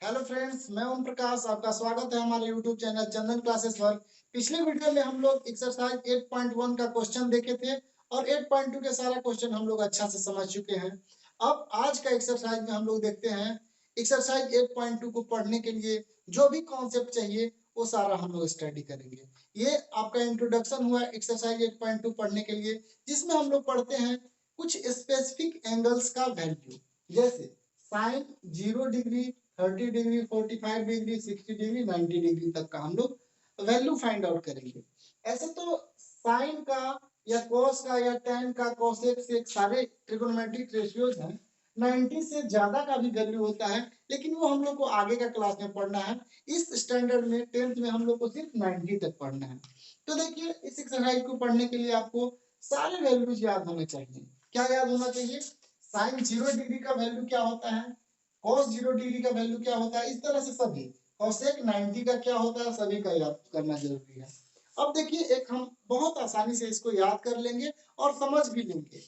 Hello friends, मैं ओम प्रकाश। आपका स्वागत है हमारे यूट्यूब चैनल चंदन क्लासेस पर। पिछले वीडियो में हम लोग एक्सरसाइज 8.1 का क्वेश्चन देखे थे और 8.2 के सारा क्वेश्चन हम लोग अच्छा से समझ चुके हैं। अब आज का एक्सरसाइज में हम लोग देखते हैं एक्सरसाइज 8.2 को पढ़ने के लिए जो भी कॉन्सेप्ट चाहिए वो सारा हम लोग स्टडी करेंगे। ये आपका इंट्रोडक्शन हुआ एक्सरसाइज 8.2 पढ़ने के लिए, जिसमें हम लोग पढ़ते हैं कुछ स्पेसिफिक एंगल्स का वैल्यू, जैसे sine 0 degree, 30 degree, 45 degree, 60 degree, 90 degree तक का हम लोग वैल्यू फाइंड आउट करेंगे। ऐसे तो साइन का या कॉस का या टेन का, कॉसेक से सारे ट्रिगोनोमेट्रिक रेशियोज हैं। 90 से ज्यादा का भी वैल्यू होता है, लेकिन वो हम लोग को आगे का क्लास में पढ़ना है। इस स्टैंडर्ड में 10th में हम लोग को सिर्फ 90 तक पढ़ना है। तो देखिए, इस एक्सरसाइज को पढ़ने के लिए आपको सारे वैल्यूज याद होने चाहिए। क्या याद होना चाहिए? साइन 0 डिग्री का वैल्यू क्या होता है, cos 0 डिग्री का वैल्यू क्या होता है, इस तरह से सभी cosec 90 का क्या होता है, सभी का याद करना जरूरी है। अब देखिए, एक हम बहुत आसानी से इसको याद कर लेंगे और समझ भी लेंगे।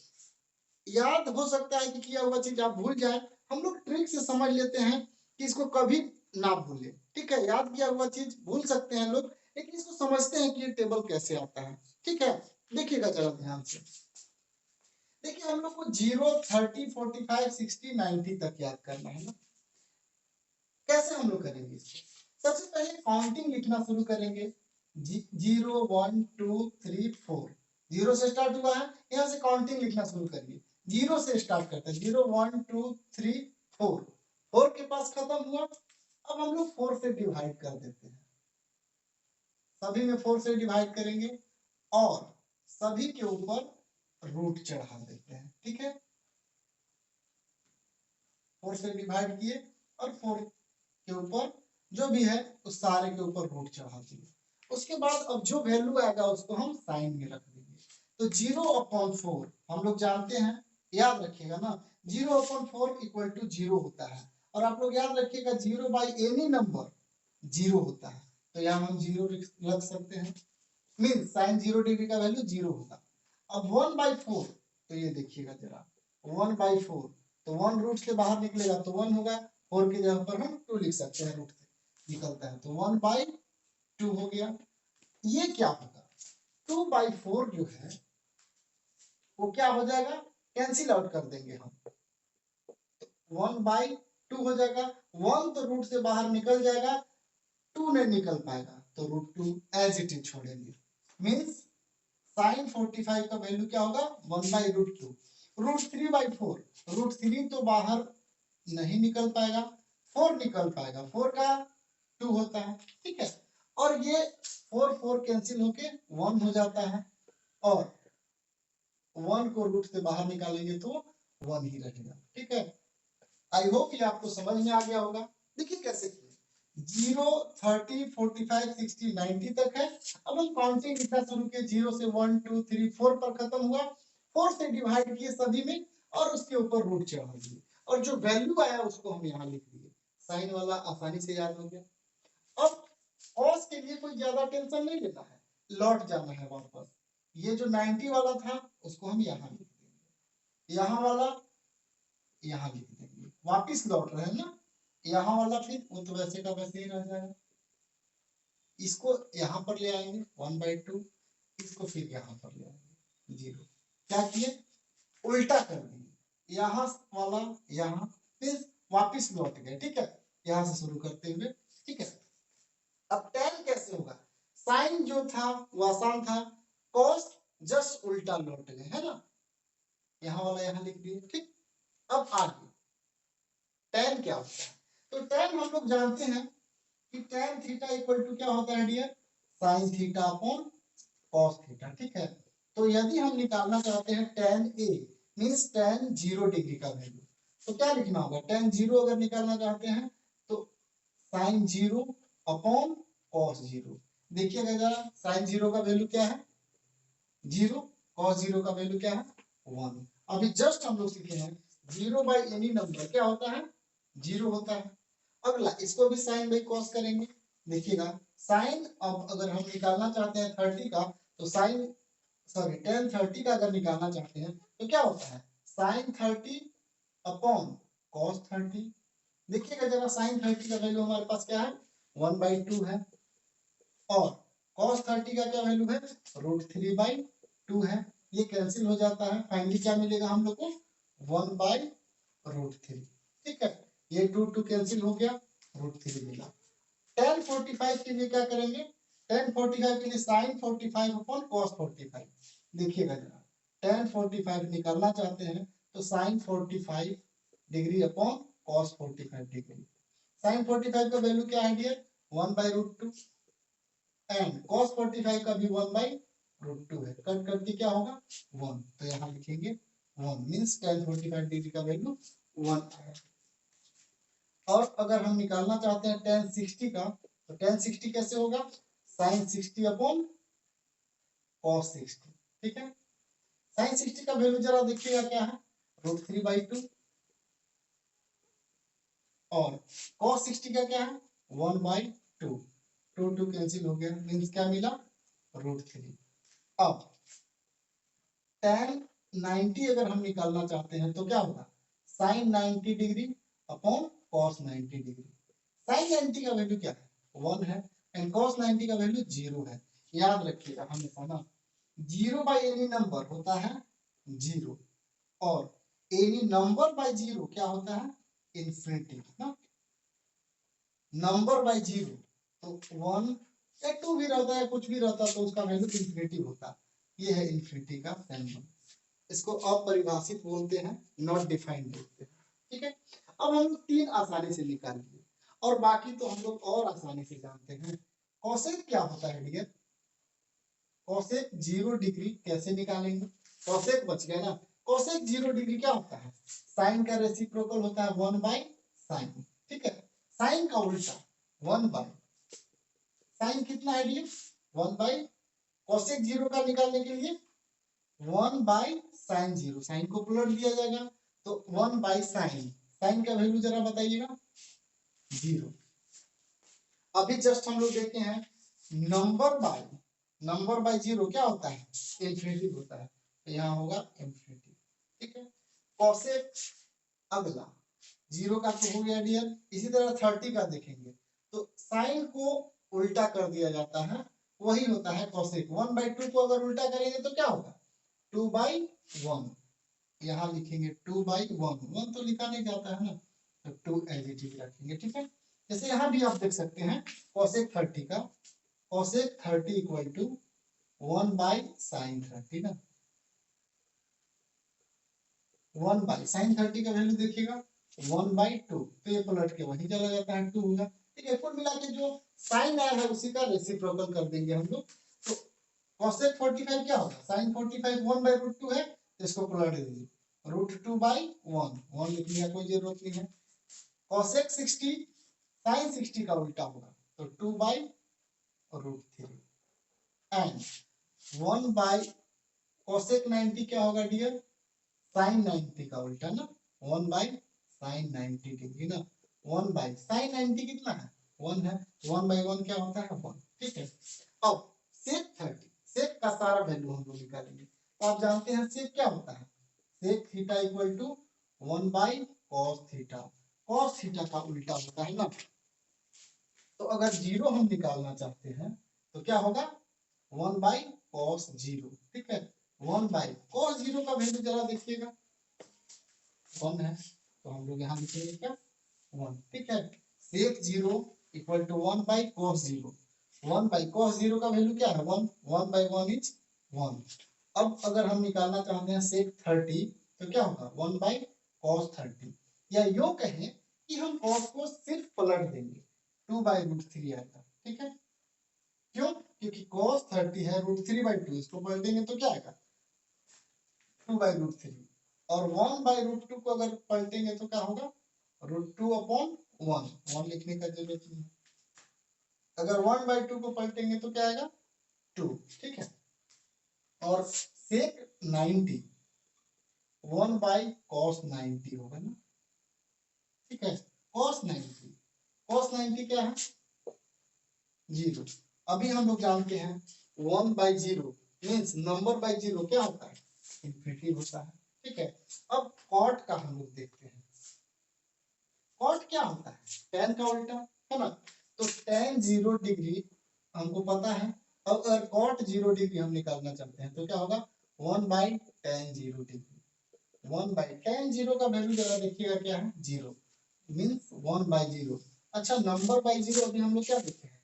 याद हो सकता है कि किया हुआ चीज आप भूल जाए, हम लोग ट्रिक से समझ लेते हैं कि इसको कभी ना भूले। ठीक है, याद किया हुआ चीज भूल सकते हैं लोग, लेकिन इसको समझते हैं कि ये टेबल कैसे आता है। ठीक है, देखिएगा जरा ध्यान से। देखिए, हम लोग को 0, 30, 45, 60, 90 तक याद करना है ना। कैसे हम लोग करेंगे इसको? सबसे पहले काउंटिंग लिखना शुरू करेंगे। 0, 1, 2, 3, 4। 0 से स्टार्ट हुआ है, यहाँ से काउंटिंग लिखना शुरू करिए। 0 से स्टार्ट करते हैं। 0, 1, 2, 3, 4। 4 के पास खत्म हुआ। अब हम लोग 4 से डिवाइड कर देते हैं। सभी में 4 से डिवाइड करेंगे और सभी के ऊपर रूट चढ़ा देते हैं। ठीक है, 4 से डिवाइड किए और 4 के ऊपर जो भी है उस सारे के ऊपर रूट चढ़ा दिए। उसके बाद अब जो वैल्यू आएगा उसको हम साइन में रख देंगे। तो 0/4 हम लोग जानते हैं, याद रखिएगा ना, 0/4 इक्वल टू 0 होता है। और आप लोग याद रखिएगा 0 बाई एनी नंबर 0 होता है, तो यहाँ हम 0 रख सकते हैं। मीन साइन 0 डिग्री का वैल्यू 0 होगा। अब 1/4, तो ये देखिएगा जरा, 1/4, तो 1 रूट से बाहर निकलेगा तो 1 होगा। 4 की जगह पर हम 2 लिख सकते हैं, रूट से निकलता है तो 1/2 हो गया। ये क्या होगा? 2/4 जो है वो क्या हो जाएगा, कैंसिल आउट कर देंगे हम, 1/2 हो जाएगा। 1 तो रूट से बाहर निकल जाएगा, 2 नहीं निकल पाएगा, तो √2 एज इट इज छोड़ेंगे। मीन्स साइन 45 का वैल्यू क्या होगा, 1/√2। √3/4, √3 तो बाहर नहीं निकल पाएगा, 4 निकल पाएगा, 4 का 2 होता है। ठीक है, और ये 4 कैंसिल होके 1 हो जाता है, और 1 को रूट से बाहर निकालेंगे तो 1 ही रहेगा। ठीक है, आई होप ये आपको समझ में आ गया होगा। देखिए कैसे किए, 0, 30, 45, 60, 90 तक है। अब हम काउंटिंग लिखना शुरू किए। 0 से 1, 2, 3, 4 पर खत्म हुआ। 4 से डिवाइड किए सभी में और उसके ऊपर रूट चढ़ा दिए, और जो वैल्यू आया उसको हम यहाँ लिख दिए। साइन वाला आसानी से याद हो गया। अब कॉस के लिए कोई ज्यादा टेंशन नहीं लेना है, लौट जाना है वापस। ये जो 90 वाला था उसको हम यहाँ लिख देंगे, यहाँ वाला यहाँ लिख देंगे, वापिस लौट रहे हैं ना। यहाँ वाला फिर वो तो वैसे का वैसे ही रह जाएगा। इसको यहाँ पर ले आएंगे 1/2, इसको फिर यहाँ पर ले आएंगे 0। क्या किए, उल्टा कर दिए, यहाँ वाला यहाँ, फिर वापिस लौट गए। ठीक है, यहाँ से शुरू करते हुए। ठीक है, अब टेन कैसे होगा? साइन जो था वो आसान था, कॉस जस्ट उल्टा लौट गए, है ना। यहाँ वाला यहाँ लिख दिए। ठीक, अब आगे टेन क्या होता है? तो टेन हम लोग जानते हैं कि टेन थीटा इक्वल टू क्या होता है dear, sine theta upon cos theta. ठीक है, तो यदि हम निकालना चाहते हैं tan A, means tan 0 degree का वैल्यू, तो क्या लिखना होगा? टेन 0 अगर निकालना चाहते हैं तो साइन 0 अपॉन कॉस 0। देखिएगा जरा, साइन 0 का वैल्यू क्या है, 0, कॉस 0 का वैल्यू क्या है, 1। अभी जस्ट हम लोग सीखे हैं 0 बाई एनी नंबर क्या होता है, 0 होता है। अगला इसको भी साइन बाई कॉस करेंगे। देखिएगा, साइन अब अगर हम निकालना चाहते हैं 30 का, तो साइन सॉरी टेन 30 का अगर निकालना चाहते हैं तो क्या होता है, साइन 30 अपॉन कॉस 30। देखिएगा जरा साइन 30 का वैल्यू हमारे पास क्या है 1/2 है और cos 30 का क्या वैल्यू है √3/2 है। ये कैंसिल हो जाता है, फाइनली क्या मिलेगा हम लोग को 1/√3। ठीक है, ये 2 कैंसिल हो गया, √3 मिला। tan 45 के लिए क्या करेंगे, tan 45 के लिए sin 45 अपॉन cos 45। देखिएगा जरा tan 45 निकालना चाहते हैं तो sin 45 degree upon cos 45 degree. sin 45 का वैल्यू क्या है डियर 1/√2 एंड cos 45 का भी 1/√2 है। कट करके क्या होगा 1, तो यहाँ लिखेंगे 1 मींस tan 45 डिग्री का वैल्यू 1 है। और अगर हम निकालना चाहते हैं tan 60 का तो tan 60 कैसे होगा sin 60 अपॉन cos 60। ठीक है, sin 60 का वैल्यू जरा देखिएगा क्या है √3/2 और cos 60 का क्या है 1/2। 2 कैंसिल हो गया मींस क्या मिला √3। अब tan 90 अगर हम निकालना चाहते हैं तो क्या होगा sin 90 degree upon cos 90 degree. sin 90 का वैल्यू क्या है 1 है एंड cos 90 का वैल्यू 0 है। याद रखिएगा हमेशा ना 0 बाय एनी नंबर होता है 0 और एनी नंबर बाय 0 क्या होता है इन्फिनिटी ना। नंबर बाय 0 तो 1 या 2 भी रहता है, कुछ भी रहता है तो उसका वैल्यू इन्फिनिटी होता है। ये है इन्फिनिटी का सिंबल, इसको अपरिभाषित बोलते हैं, नॉट डिफाइंड बोलते हैं। ठीक है, अब हम 3 आसानी से निकाल लिए और बाकी तो हम लोग और आसानी से जानते हैं। कोसेक क्या होता है डियर, कोसेक 0 डिग्री कैसे निकालेंगे, कोसेक बच गया ना। कोसेक 0 डिग्री क्या होता है साइन का रेसिप्रोकल होता है 1/sin। ठीक है, साइन का उल्टा 1/, साइन कितना है डियर 1/, कोसेक 0 का निकालने के लिए 1/sin 0, साइन को पलट दिया जाएगा तो 1/sin, साइन का वैल्यू जरा बताइएगा 0। अभी जस्ट हम लोग देखे हैं नंबर बाय 0 क्या होता है इन्फिनिटी होता है, तो यहाँ होगा इन्फिनिटी। ठीक है, कोसेक अगला 0 का तो हो गया डियर। इसी तरह 30 का देखेंगे तो साइन को उल्टा कर दिया जाता है, वही होता है कोसेक। 1/2 को अगर उल्टा करेंगे तो क्या होगा 2/1। यहाँ लिखेंगे 2/1, 1 तो लिखा नहीं जाता है ना तो 2 एज इट इज रखेंगे। ठीक है, जैसे यहाँ भी आप देख सकते हैं कोसेक 30 का, कोसेक 30 इक्वल टू 1/sin 30 ना, 1/sin 30 का वैल्यू देखिएगा 1/2, तो ये पलट के वही चला जाता है 2 होगा। ठीक है, कुल मिला के जो साइन आया है उसी का रेसिप्रोकल कर देंगे हम लोग। तो कोसेक 45 क्या होगा sin 45 1/√2 है, तो इसको पलट दीजिए √2/1, 1 लिखने का कोई जरूरत नहीं है। कोसेक 60 sin 60 का उल्टा होगा तो 2/√3 एंड 1/ कोसेक 90 क्या होगा डियर sin 90 का उल्टा ना 1/sin 90 डिग्री ना, 1/sin 90 कितना है 1 है, 1/1 क्या होता है 1। ठीक है, अब sec 30, sec का सारा वैल्यू हम लोग निकालेंगे। तो आप जानते हैं sec क्या होता है sec theta equal to 1/cos theta, cos theta का उल्टा होता है ना। तो अगर 0 हम निकालना चाहते हैं तो क्या होगा 1/cos 0। ठीक है, 1/cos 0 का वैल्यू जरा देखिएगा 1 है, तो हम लोग यहाँ लिखेंगे क्या 1। ठीक है, sec 0 equal to 1/cos 0, 1/cos 0 का वैल्यू क्या है 1, 1/1 इज 1। अब अगर हम निकालना चाहते हैं sec 30 तो क्या होगा 1/cos 30, या यूं कहें कि हम cos को सिर्फ पलट देंगे 2/√3 आएगा। ठीक है, क्यों, क्योंकि cos 30 है √3/2, इसको पलटेंगे तो क्या आएगा 2/√3 और 1/√2 को अगर पलटेंगे तो क्या होगा √2/1, 1 लिखने का जरूरत नहीं। अगर 1/2 को पलटेंगे तो क्या आएगा 2। ठीक है, और sec 90 1/cos 90 होगा ना। ठीक है, cos 90 क्या है 0। अभी हम लोग जानते हैं 1/0 मींस नंबर बाय 0 क्या होता है इन्फिनिटी होता है। ठीक है, अब cot का हम लोग देखते हैं। cot क्या होता है? tan का उल्टा, है ना? तो tan 0 डिग्री हमको पता है। अब अगर cot 0 डिग्री हम निकालना चाहते हैं तो क्या होगा? 1/tan 0 degree. 1/tan 0 का वैल्यू जरा देखिएगा क्या है? 0 मीन्स 1/0। अच्छा, नंबर बाई 0 अभी हम लोग क्या देखे हैं?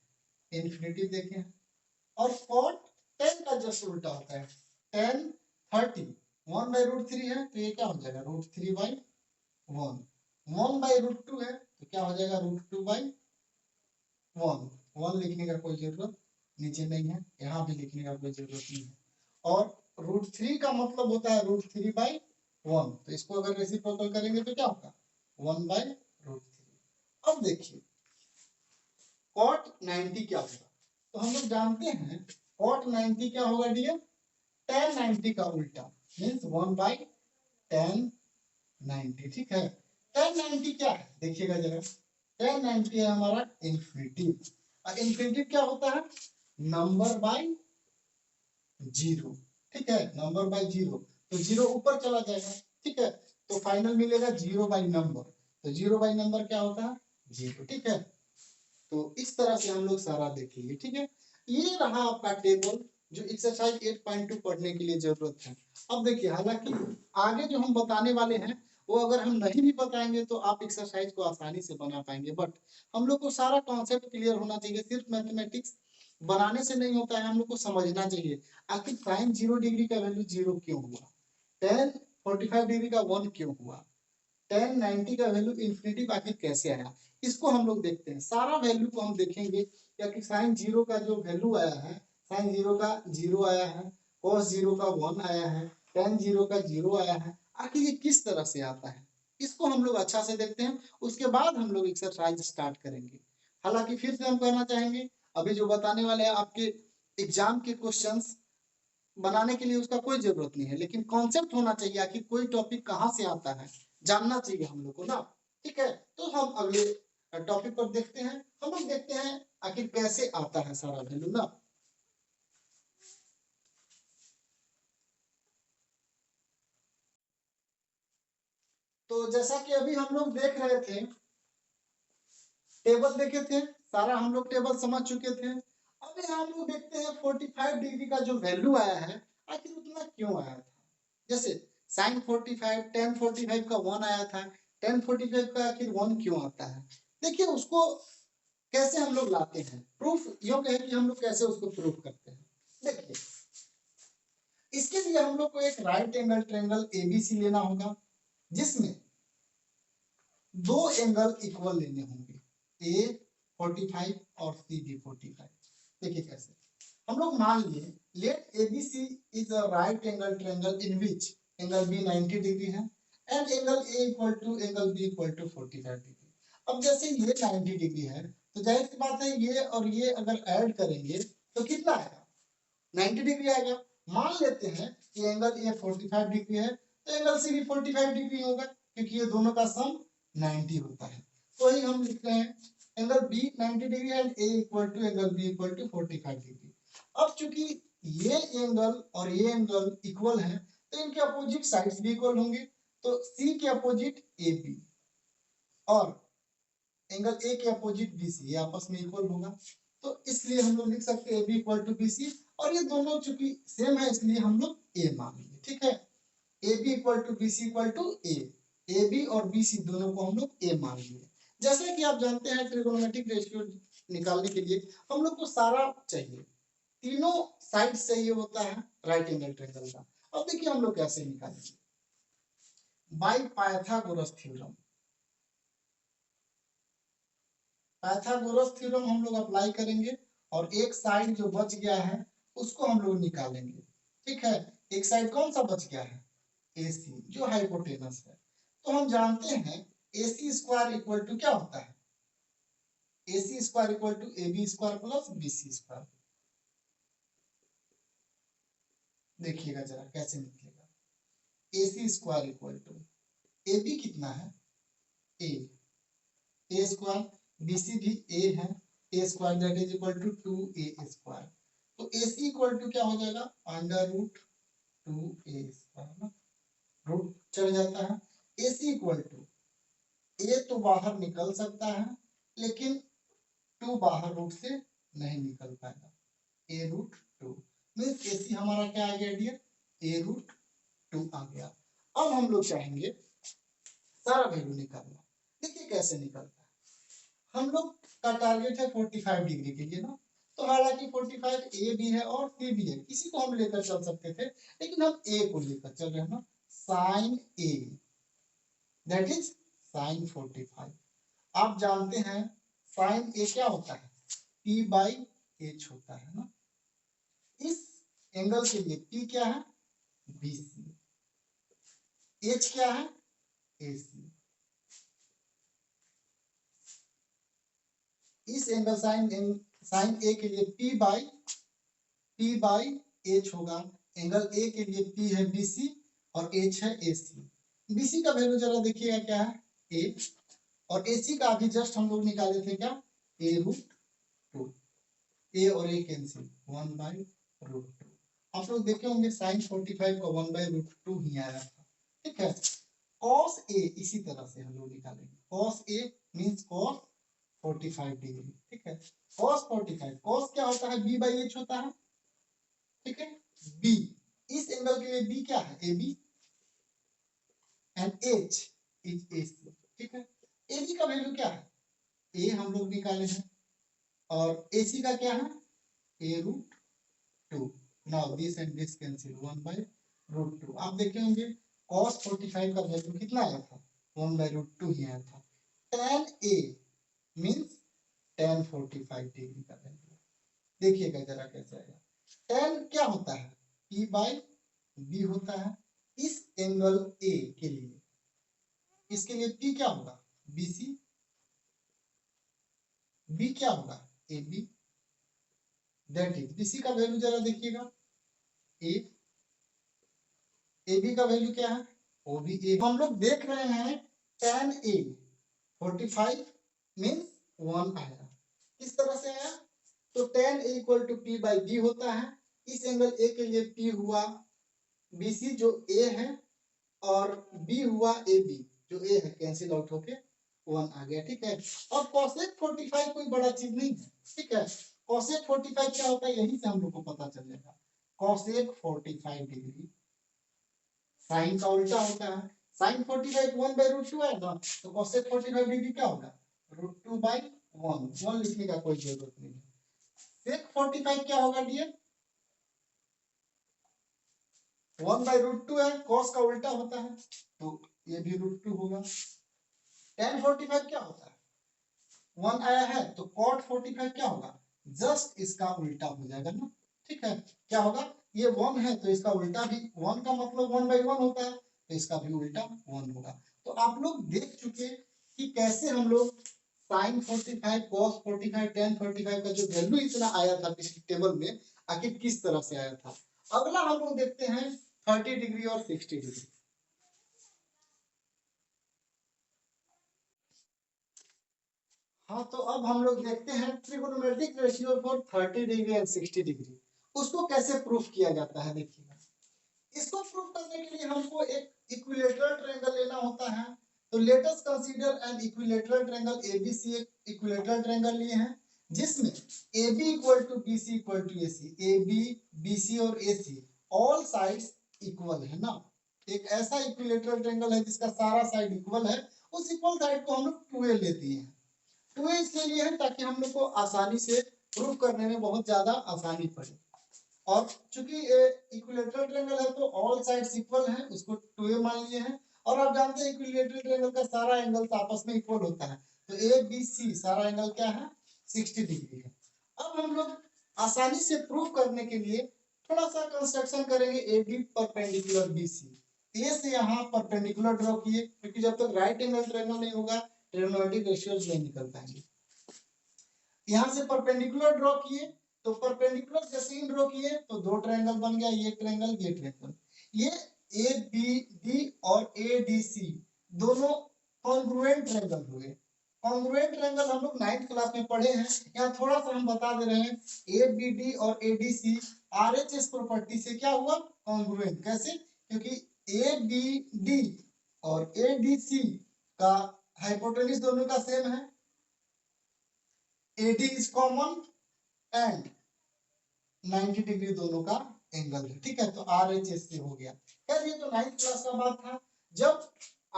इन्फिनिटी देखे हैं। और cot 10 का जस्ट उल्टा होता है। tan 30 1/√3 है तो ये क्या हो जाएगा? √3/1। 1/√2 है तो क्या हो जाएगा? √2/1। 1 लिखने का कोई जरूरत नीचे नहीं है, यहाँ भी लिखने का कोई जरूरत नहीं है। और √3 का मतलब होता है √3/1, तो इसको अगर रेसिप्रोकल करेंगे तो क्या होगा? 1/√3। अब देखिए cot 90 क्या होगा? तो हम लोग जानते हैं cot 90 क्या होगा डियर? tan 90 का उल्टा मीन्स 1/tan 90। ठीक है, tan 90 क्या है? देखिएगा जरा, tan 90 है हमारा इन्फिनिटी। और इन्फिनिटी क्या होता है? Number by 0। ठीक है, नंबर बाय 0, तो 0 ऊपर चला जाएगा। ठीक है, तो फाइनल मिलेगा 0 बाय नंबर। तो 0 बाय नंबर क्या होता है? 0। ठीक है, तो इस तरह से हम लोग सारा देखेंगे। ठीक है, ये रहा आपका टेबल जो एक्सरसाइज 8.2 पढ़ने के लिए जरूरत है। अब देखिए, हालांकि आगे जो हम बताने वाले हैं वो अगर हम नहीं भी बताएंगे तो आप एक्सरसाइज को आसानी से बना पाएंगे, बट हम लोग को सारा कॉन्सेप्ट क्लियर होना चाहिए। सिर्फ मैथमेटिक्स बनाने से नहीं होता है, हम लोग को समझना चाहिए आखिर sin 0 डिग्री का वैल्यू 0 क्यों हुआ, tan 45 डिग्री का 1 क्यों हुआ, tan 90 का वैल्यू इन्फिनिटी आखिर कैसे आया, इसको हम लोग देखते हैं। सारा वैल्यू को हम देखेंगे कि sin 0 का जो वैल्यू आया है, sin 0 का 0 आया है, cos 0 का 1 आया है, tan 0 का 0 आया है, आखिर ये किस तरह से आता है, इसको हम लोग अच्छा से देखते हैं। उसके बाद हम लोग एक्सरसाइज स्टार्ट करेंगे। हालांकि फिर से हम कहना चाहेंगे, अभी जो बताने वाले हैं आपके एग्जाम के क्वेश्चंस बनाने के लिए उसका कोई जरूरत नहीं है, लेकिन कॉन्सेप्ट होना चाहिए आखिर कोई टॉपिक कहाँ से आता है, जानना चाहिए हम लोग को ना। ठीक है, तो हम अगले टॉपिक पर देखते हैं। हम लोग देखते हैं आखिर कैसे आता है सारा वैल्यू ना। तो जैसा कि अभी हम लोग देख रहे थे, टेबल देखे थे, सारा हम लोग टेबल समझ चुके थे। अब यहाँ हम लोग देखते हैं 45 डिग्री का जो वैल्यू आया है आखिर उतना क्यों आया था। जैसे sin 45 tan 45 का 1 आया था, tan 45 का आखिर 1 क्यों आता है? देखिए उसको कैसे हम लोग लाते हैं, प्रूफ योग्य है कि हम लोग कैसे उसको प्रूफ करते हैं। देखिए, इसके लिए हम लोग को एक राइट एंगल ट्रायंगल एबीसी लेना होगा जिसमें दो एंगल इक्वल लेने होंगे, ए 45 और सी भी 45। देखिए कैसे, हम लोग मान लिए let ABC is a right angle triangle in which angle B 90 degree है and angle A equal to angle B equal to 45 degree. अब जैसे ये 90 डिग्री है तो जाहिर सी बात है ये और ये अगर ऐड करेंगे तो कितना आएगा? 90 डिग्री आएगा। मान लेते हैं कि एंगल ए 45 डिग्री है तो एंगल सी भी 45 डिग्री होगा क्योंकि ये दोनों का सम 90 होता है। तो ही हम लिख रहे हैं angle B 90 degree and A equal to angle B equal to 45 degree. अब चूंकि ये एंगल और ये एंगल इक्वल है तो इनके अपोजिट साइड्स भी इक्वल होंगे, तो सी के अपोजिट ए बी और एंगल ए के अपोजिट बी सी, ये आपस में इक्वल होगा। तो इसलिए हम लोग लिख सकते हैं A B equal to B C, और ये दोनों चूंकि सेम है इसलिए हम लोग ए मान लेंगे। ठीक है, A B equal to B C equal to A B और बी सी दोनों को हम लोग ए मान लिए। जैसे कि आप जानते हैं ट्रिगोनोमेट्रिक रेशियो निकालने के लिए हम लोग को सारा चाहिए, तीनों साइड से ये होता है राइट एंगल ट्रायंगल का। अब देखिए हम लोग कैसे निकालेंगे, by Pythagoras theorem. Pythagoras theorem हम लोग अप्लाई करेंगे और एक साइड जो बच गया है उसको हम लोग निकालेंगे। ठीक है, एक साइड कौन सा बच गया है? AC जो हाइपोटेनस है। तो हम जानते हैं AC स्क्वायर इक्वल टू क्या होता है? AC square equal to AB square plus BC square. देखिएगा जरा कैसे निकलेगा, AC square equal to AB कितना है? A स्क्वायर, BC भी A है, A square that is equal to 2A square. तो AC इक्वल टू क्या हो जाएगा? अंडर रूट 2A स्क्वायर ना, रूट चढ़ जाता है। AC इक्वल टू ए तो बाहर निकल सकता है लेकिन 2 बाहर रूट से नहीं निकल पाएगा। ए रूट 2 मीन्स AC हमारा क्या आ गया डियर, ए रूट 2 आ गया। अब हम लोग चाहेंगे सारा वैल्यू निकालना। देखिए कैसे निकलता है। हम लोग का टारगेट है 45 डिग्री के लिए ना, तो हालांकि 45 ए भी है और सी भी है, इसी को हम लेकर चल सकते थे, लेकिन हम ए को लेकर चल रहे हैं ना, sine A that is sine 45। आप जानते हैं साइन ए क्या होता है, पी बाई एच होता है ना। इस एंगल के लिए पी क्या है, बीसी, एच क्या है, एसी। इस एंगल साइन ए के लिए पी बाई एच होगा। एंगल ए के लिए पी है बीसी और एच है एसी। बीसी का वैल्यू जरा देखिएगा क्या है, ए, और एसी का अभी जस्ट हम लोग निकाले थे क्या, ए रूट 2। ए और ए कैंसिल, 1 बाई रूट 2। आप लोग देखे होंगे साइन 45 का 1 बाई रूट 2 ही आया था, ठीक है। कॉस ए इसी तरह से हम लोग निकालेंगे, cos A means cos 45 degree, ठीक है। कॉस 45, कॉस क्या होता है, बी बाई एच होता है, ठीक है। बी, इस एंगल के लिए बी क्या है, A B, and H is AC, ठीक है। ए बी का वैल्यू क्या है, ए हम लोग निकाले हैं, और एसी का क्या है, A root 2। Now this and this cancel, 1 by root 2। आप देखे होंगे cos 45 का वैल्यू कितना आया था, 1 बाई रूट 2 ही आया था। tan A means tan 45 degree का वैल्यू। देखिएगा जरा कैसे आएगा। tan क्या होता है, P बाई B होता है। इस एंगल A के लिए, इसके लिए P क्या होगा, BC, B क्या होगा, AB, दैट इज BC का वैल्यू जरा देखिएगा, A, AB का वैल्यू क्या है, OB। हम लोग देख रहे हैं tan A 45 मींस 1 आया, किस तरह से आया, तो tan A equal to P by B होता है। इस एंगल A के लिए P हुआ BC जो A है, और B हुआ AB जो A है, कैंसिल आउट होके 1 आ गया, ठीक है। अब cosec 45 कोई बड़ा चीज नहीं है, ठीक है। cosec 45 क्या होता है, यहीं से हम लोग को पता चल जाएगा। cosec 45 डिग्री साइन का उल्टा होता है। साइन 45 1 बाई रूट 2 है ना, तो cosec 45 डिग्री क्या होगा, रूट 2 बाई 1 लिखने का कोई जरूरत नहीं है। sec 45 क्या होगा डियर, 1 बाई रूट 2 है, cos का उल्टा होता है, तो ये भी रूट 2 होगा। tan 45 क्या होता है, 1 आया है, तो cot 45 क्या होगा, जस्ट इसका उल्टा हो जाएगा ना, ठीक है। क्या होगा, ये 1 है तो इसका उल्टा भी 1 का मतलब 1 बाई 1 होता है, तो इसका भी उल्टा 1 होगा। तो आप लोग देख चुके कि कैसे हम लोग sin 45, cos 45, tan 45 का जो वैल्यू इतना आया था पिछले टेबल में, आखिर किस तरह से आया था। अगला हम लोग देखते हैं 30 डिग्री और 60 डिग्री। हाँ, तो अब हम लोग देखते हैं trigonometric ratio for 30 degree and 60 degree. उसको कैसे प्रूफ किया जाता है, देखिएगा। इसको प्रूफ करने के लिए हमको एक इक्विलेटरल ट्रायंगल लेना होता है। तो let us consider an equilateral triangle ABC. एक इक्विलेटरल ट्रायंगल लिए हैं जिसमें AB equal to BC equal to AC, AB BC और AC ऑल साइड्स इक्वल है ना। एक ऐसा इक्विलेटरल ट्रायंगल है जिसका सारा साइड इक्वल है। उस इक्वल साइड को हम लोग 2a लेते हैं। 2a इसलिए लिए हैं ताकि हम लोग को आसानी से प्रूफ करने में बहुत ज्यादा आसानी पड़े। और चूंकि इक्विलेटरल ट्रायंगल है तो ऑल साइड्स इक्वल हैं, उसको 2a मान लिए हैं। और आप जानते हैं इक्विलेटरल ट्रायंगल का सारा एंगल्स आपस में इक्वल होता है, तो ABC सारा एंगल क्या है, 60 डिग्री है। अब हम लोग आसानी से प्रूफ करने के लिए थोड़ा सा कंस्ट्रक्शन करेंगे। AB परपेंडिकुलर BC, ए से यहाँ परपेंडिकुलर ड्रॉ किए, क्योंकि जब तक राइट एंगल ट्रायंगल नहीं होगा ट्रिगोनोमेट्रिक रेशियोज नहीं निकल पाएंगे। यहाँ से परपेंडिकुलर ड्रॉ किए, तो परपेंडिकुलर जैसे ही ड्रॉ किए तो 2 ट्रायंगल बन गया, ये ट्रायंगल ये ट्रायंगल। ये ABD और ADC दोनों कॉन्ग्रुएंट ट्रायंगल हुए। कॉन्ग्रुएंट ट्रायंगल हम लोग 9th क्लास में पढ़े हैं, यहाँ थोड़ा सा हम बता दे रहे हैं। ABD और ADC RHS प्रॉपर्टी से क्या हुआ, कॉन्ग्रुएंट। कैसे, क्योंकि ABD और ADC का हाइपोटेन्यूज दोनों का सेम है, AD is common and 90 degree दोनों का एंगल है, ठीक है। तो RHS से हो गया। यार ये तो 9th क्लास का बात था। जब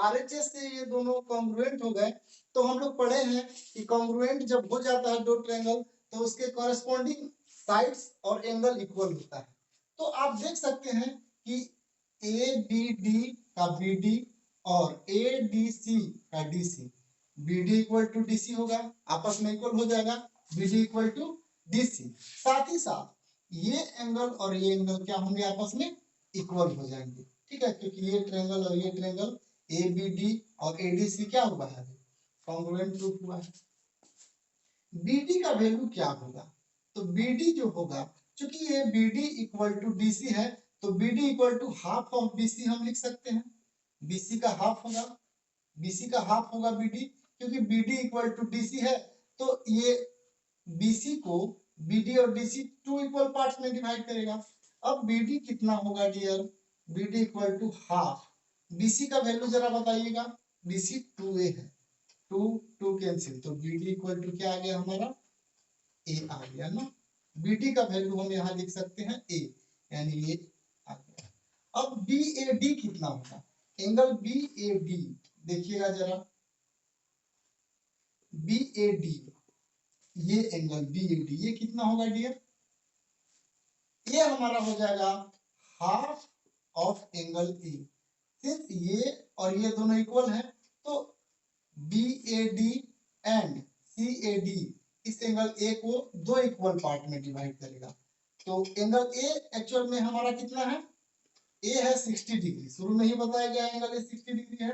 RHS से ये दोनों कॉन्ग्रुएंट हो गए तो हम लोग पढ़े हैं कि कॉन्ग्रुएंट जब हो जाता है दो ट्रायंगल तो उसके कॉरेस्पॉन्डिंग साइड्स और एंगल इक्वल होता है। तो आप देख सकते हैं कि ABD का BD और ADC का DC, BD equal to DC होगा, आपस में इक्वल हो जाएगा, BD इक्वल टू DC। साथ ही साथ ये एंगल और ये एंगल क्या होंगे, आपस में इक्वल हो जाएंगे, ठीक है, क्योंकि ये ट्रायंगल और ये ट्रायंगल ABD और ADC क्या हुआ है, कॉन्ग्रुएंट प्रूफ हुआ है। BD का वैल्यू क्या होगा, तो BD जो होगा, क्योंकि ये BD इक्वल टू DC है तो BD equal to half of BC हम लिख सकते हैं। BC का हाफ होगा, BC का हाफ होगा BD, क्योंकि BD इक्वल टू DC है तो ये BC को BD और DC टू इक्वल पार्ट्स में डिवाइड करेगा। अब BD कितना होगा dear, BD equal to half, BC का वैल्यू जरा बताइएगा, BC 2a है, 2 कैंसिल, तो BD इक्वल टू क्या आ गया हमारा, A आ गया ना। BD का वैल्यू हम यहाँ लिख सकते हैं A, यानी ये आ गया। अब BAD कितना होगा, एंगल BAD देखिएगा जरा, BAD ये एंगल BAD ये कितना होगा डियर, ये हमारा हो जाएगा हाफ ऑफ एंगल A। सिर्फ ये और ये दोनों इक्वल है तो BAD एंड CAD इस एंगल A को दो इक्वल पार्ट में डिवाइड करेगा। तो एंगल A एक्चुअल में हमारा कितना है, A है 60 डिग्री, शुरू में ही बताया गया एंगल A 60 डिग्री है,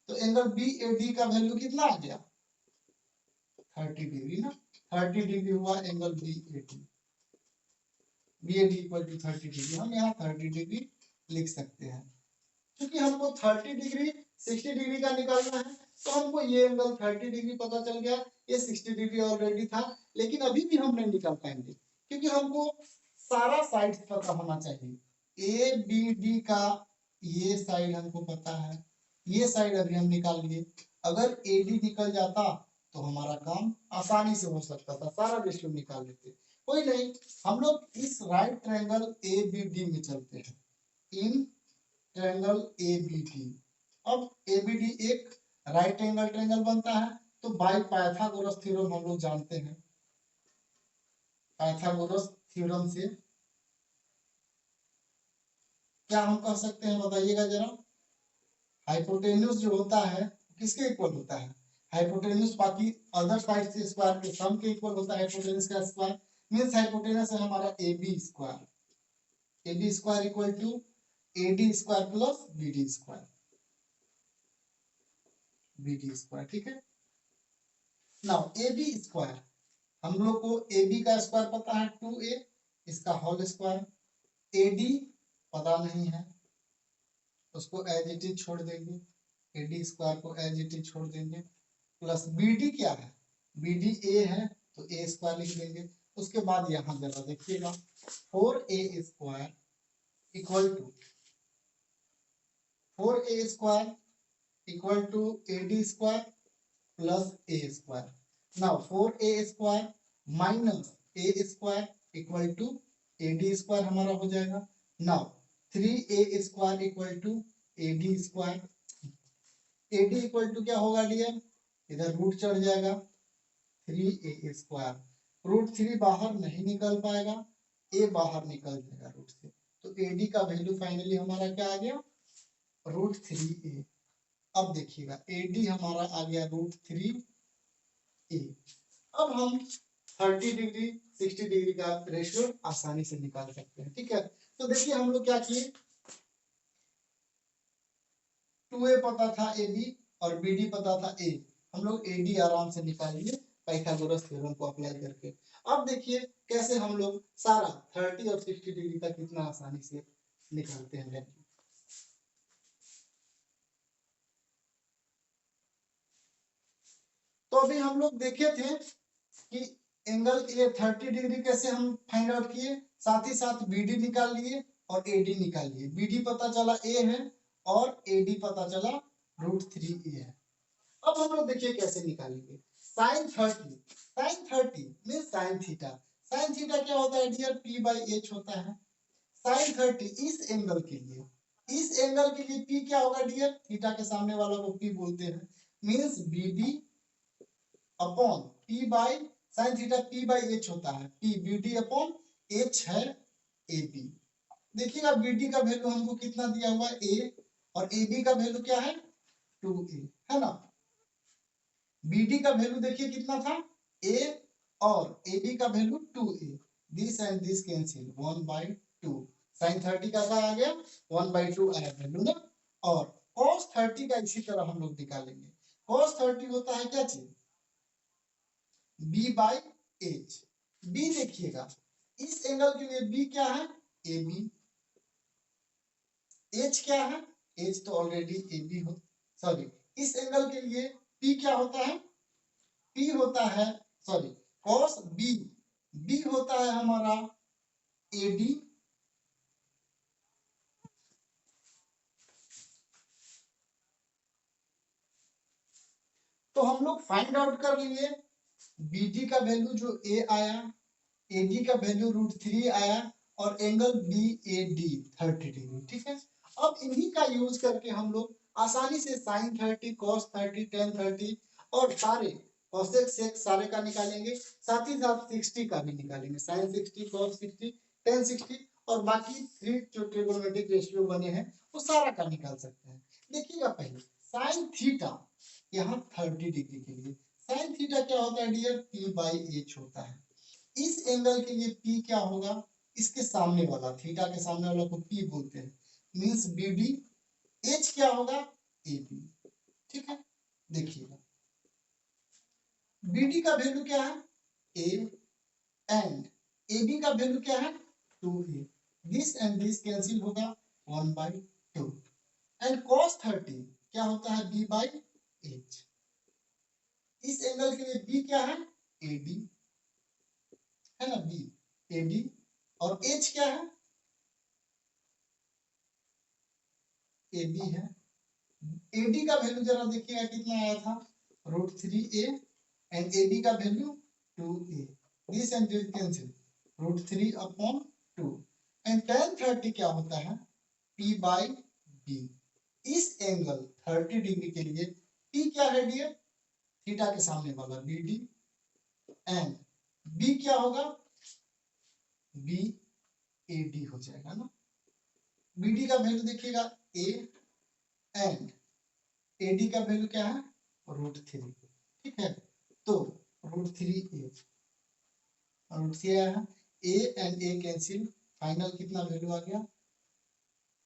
तो एंगल BAD का वैल्यू कितना आ गया, 30 डिग्री ना, 30 डिग्री हुआ angle BAD। BAD equal to 30 degree, हम यहाँ 30 डिग्री लिख सकते हैं। क्योंकि हमको 30 डिग्री 60 डिग्री का निकालना है तो हमको ये एंगल 30 डिग्री पता चल गया, ये 60 डिग्री ऑलरेडी था, लेकिन अभी भी हम नहीं निकाल पाएंगे क्योंकि हमको सारा साइड पता होना चाहिए। ABD का ये साइड हमको पता है, ये साइड अभी हम निकाल लिए, अगर AD निकल जाता तो हमारा काम आसानी से हो सकता था, सारा रेशियो निकाल लेते। कोई नहीं, हम लोग इस राइट ट्रायंगल ABD में चलते हैं, इन ट्रायंगल ABD। अब ABD एक राइट एंगल ट्रायंगल बनता है तो बाय पाइथागोरस थ्योरम हम लोग जानते हैं, पाइथागोरस थ्योरम से क्या हम कह सकते हैं बताइएगा जरा, हाइपोटेन्यूज जो होता है किसके इक्वल होता है, हाइपोटेन्यूज बाकी अदर साइड से स्क्वायर के सम के इक्वल होता है, हाइपोटेन्यूज का स्क्वायर मींस हाइपोटेन्यूज है हमारा AB square, AB square equal to AD square plus BD square, BD square, ठीक है। नाउ AB स्क्वायर, हम लोग को AB का स्क्वायर पता है 2A, इसका होल स्क्वायर, AD पता नहीं है उसको एज इट इज छोड़ देंगे, AD स्क्वायर को एज इट इज छोड़ देंगे, प्लस BD क्या है, BD A है तो A स्क्वायर लिख देंगे। उसके बाद यहाँ जरा देखिएगा 4A square equal to 4A square equal to AD square plus A square. Now 4A square minus A square equal to AD square हमारा हो जाएगा। Now 3A square equal to AD square, AD equal to क्या होगा dear, इधर root चढ़ जाएगा 3A square, root 3 बाहर नहीं निकल पाएगा, A बाहर निकल जाएगा रूट से, तो AD का वैल्यू फाइनली हमारा क्या आ गया, रूट 3A। अब देखिएगा AD हमारा आ गया रूट 3A। अब हम 30 डिग्री 60 डिग्री का रेशियो आसानी से निकाल सकते हैं, ठीक है। तो देखिए हम लोग क्या किए, 2A पता था AB और BD पता था A, हम लोग AD आराम से निकाल लिए पाइथागोरस थ्योरम को अप्लाई करके। अब देखिए कैसे हम लोग सारा 30 और 60 डिग्री का कितना आसानी से निकालते हैं वैल्यू। तो अभी हम लोग देखे थे कि एंगल A 30 डिग्री कैसे हम फाइंड आउट किए, साथ ही साथ BD निकाल लिए और AD निकाल लिए। BD पता चला A है और AD पता चला रूट 3A है। अब हम लोग देखिए कैसे निकालेंगे sine 30 mean sine theta. Sine theta क्या होता है डियर, पी बाई एच होता है। साइन 30 इस एंगल के लिए पी क्या होगा डियर, थीटा के सामने वाला को पी बोलते हैं, means B D upon P by sine theta P by H होता है, P B D upon H है ए बी। देखिएगा बी डी का वैल्यू हमको कितना दिया हुआ है ए, और ए बी का वैल्यू क्या है 2a, है ना। बी डी का वैल्यू देखिए कितना था a, और ए बी का value 2a, this and this cancel 1/2। Sine 30 का क्या आ गया 1/2 आया वैल्यू ना। और cos 30 का इसी तरह हम लोग निकालेंगे। cos 30 होता है क्या चीज, b बाई एच। b देखिएगा इस एंगल के लिए b क्या है ए बी, एच क्या है, एच तो ऑलरेडी ए बी हो, सॉरी इस एंगल के लिए p क्या होता है, p होता है सॉरी cos b, b होता है हमारा ए डी, तो हम लोग फाइंड आउट कर लिए बी डी का वैल्यू जो ए आया, ए डी का वैल्यू √3 आया, और angle B A D 30 degree, ठीक है। अब इन्हीं का यूज करके हम लोग आसानी से साइन 30 cos 30 tan 30 और सारे cosec sec सारे का निकालेंगे, साथ ही साथ 60 का भी निकालेंगे, साइन 60 cos 60 tan 60, और बाकी 3 जो ट्रिगोनोमेट्रिक रेशियो बने हैं वो सारा का निकाल सकते हैं। देखिएगा पहले साइन थीटा यहाँ 30 डिग्री के लिए साइन थीटा क्या होता है डियर, पी बाई एच होता है। इस एंगल के लिए P क्या होगा, इसके सामने वाला थीटा के सामने वाला को P बोलते हैं, मींस बी डी, H क्या होगा ए बी, ठीक है। देखिएगा बी डी का वैल्यू क्या है A, एंड ए बी का वैल्यू क्या है 2a, this and this cancel होगा 1/2, एंड cos 30 क्या होता है b बाई एच। इस एंगल के लिए b क्या है ए डी, है ना, बी ए डी, और एच क्या है ए बी है। ए डी का वैल्यू जरा देखिएगा कितना आया था √3a, एंड ए बी का value 2a, this and this cancel √3/2, and tan 30 क्या होता है p बाई b। इस एंगल 30 डिग्री के लिए p क्या है डियर, थीटा के सामने वाला बी डी, एंड b क्या होगा b ए डी हो जाएगा ना। बी डी का वैल्यू देखिएगा a, एंड ए डी का वैल्यू क्या है √3, ठीक है। तो √3a, √3 आया है, a and a cancel, final कितना वैल्यू आ गया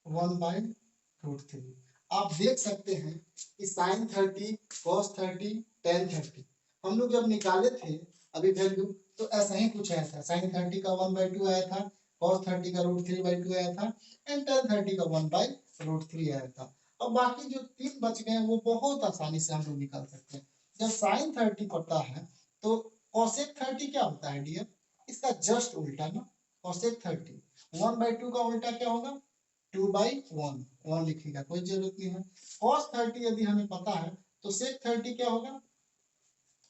1/√3। आप देख सकते हैं कि साइन 30 cos 30 tan 30 हम लोग जब निकाले थे अभी वैल्यू, तो ऐसा ही कुछ आया था, साइन 30 का 1/2 आया था, cos 30 का √3/2 आया था, एंड tan 30 का 1/√3 आया था। अब बाकी जो 3 बच गए वो बहुत आसानी से हम लोग निकाल सकते हैं। जब साइन 30 पता है तो cosec 30 क्या होता है डियर, इसका जस्ट उल्टा ना, cosec 30 1/2 का उल्टा क्या होगा 2/1, 1 लिखने का कोई जरूरत नहीं है। cos 30 यदि हमें पता है तो sec 30 क्या होगा,